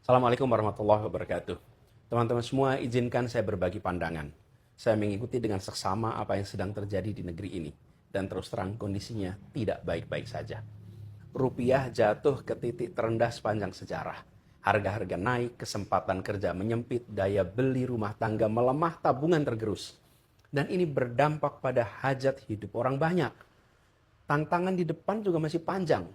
Assalamualaikum warahmatullahi wabarakatuh. Teman-teman semua, izinkan saya berbagi pandangan. Saya mengikuti dengan seksama apa yang sedang terjadi di negeri ini. Dan terus terang kondisinya tidak baik-baik saja. Rupiah jatuh ke titik terendah sepanjang sejarah. Harga-harga naik, kesempatan kerja menyempit, daya beli rumah tangga melemah, tabungan tergerus. Dan ini berdampak pada hajat hidup orang banyak. Tantangan di depan juga masih panjang.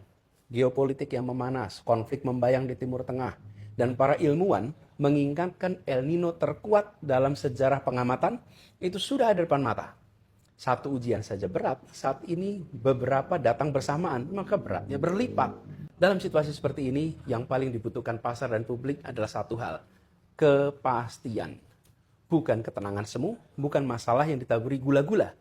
Geopolitik yang memanas, konflik membayang di Timur Tengah, dan para ilmuwan mengingatkan El Nino terkuat dalam sejarah pengamatan itu sudah ada depan mata. Satu ujian saja berat, saat ini beberapa datang bersamaan, maka beratnya berlipat. Dalam situasi seperti ini, yang paling dibutuhkan pasar dan publik adalah satu hal, kepastian. Bukan ketenangan semu, bukan masalah yang ditaburi gula-gula,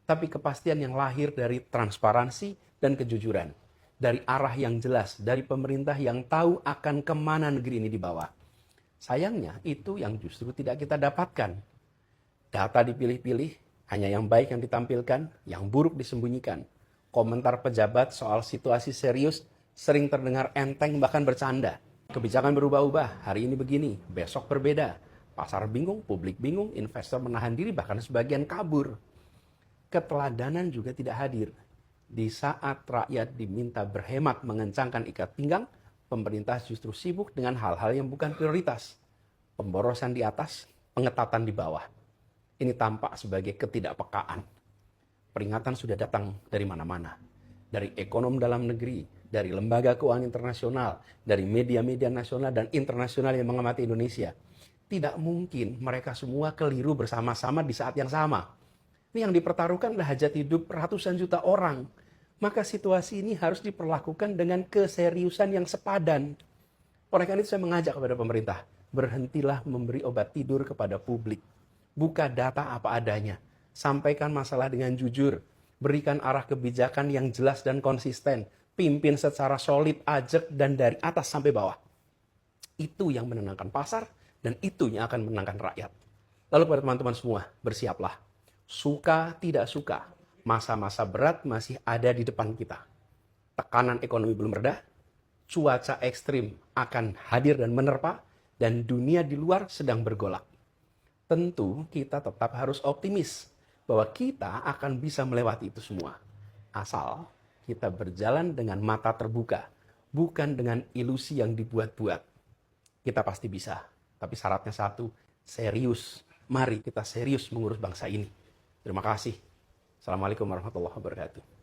tapi kepastian yang lahir dari transparansi dan kejujuran. Dari arah yang jelas, dari pemerintah yang tahu akan kemana negeri ini dibawa. Sayangnya itu yang justru tidak kita dapatkan. Data dipilih-pilih, hanya yang baik yang ditampilkan, yang buruk disembunyikan. Komentar pejabat soal situasi serius sering terdengar enteng bahkan bercanda. Kebijakan berubah-ubah, hari ini begini, besok berbeda. Pasar bingung, publik bingung, investor menahan diri bahkan sebagian kabur. Keteladanan juga tidak hadir. Di saat rakyat diminta berhemat mengencangkan ikat pinggang, pemerintah justru sibuk dengan hal-hal yang bukan prioritas. Pemborosan di atas, pengetatan di bawah. Ini tampak sebagai ketidakpekaan. Peringatan sudah datang dari mana-mana. Dari ekonom dalam negeri, dari lembaga keuangan internasional, dari media-media nasional dan internasional yang mengamati Indonesia. Tidak mungkin mereka semua keliru bersama-sama di saat yang sama. Ini yang dipertaruhkan adalah hajat hidup ratusan juta orang. Maka situasi ini harus diperlakukan dengan keseriusan yang sepadan. Oleh karena itu saya mengajak kepada pemerintah, berhentilah memberi obat tidur kepada publik. Buka data apa adanya. Sampaikan masalah dengan jujur. Berikan arah kebijakan yang jelas dan konsisten. Pimpin secara solid, ajak, dan dari atas sampai bawah. Itu yang menenangkan pasar, dan itu yang akan menenangkan rakyat. Lalu kepada teman-teman semua, bersiaplah. Suka tidak suka, masa-masa berat masih ada di depan kita. Tekanan ekonomi belum reda, cuaca ekstrim akan hadir dan menerpa, dan dunia di luar sedang bergolak. Tentu kita tetap harus optimis bahwa kita akan bisa melewati itu semua. Asal kita berjalan dengan mata terbuka, bukan dengan ilusi yang dibuat-buat. Kita pasti bisa, tapi syaratnya satu, serius. Mari kita serius mengurus bangsa ini. Terima kasih. Assalamualaikum warahmatullahi wabarakatuh.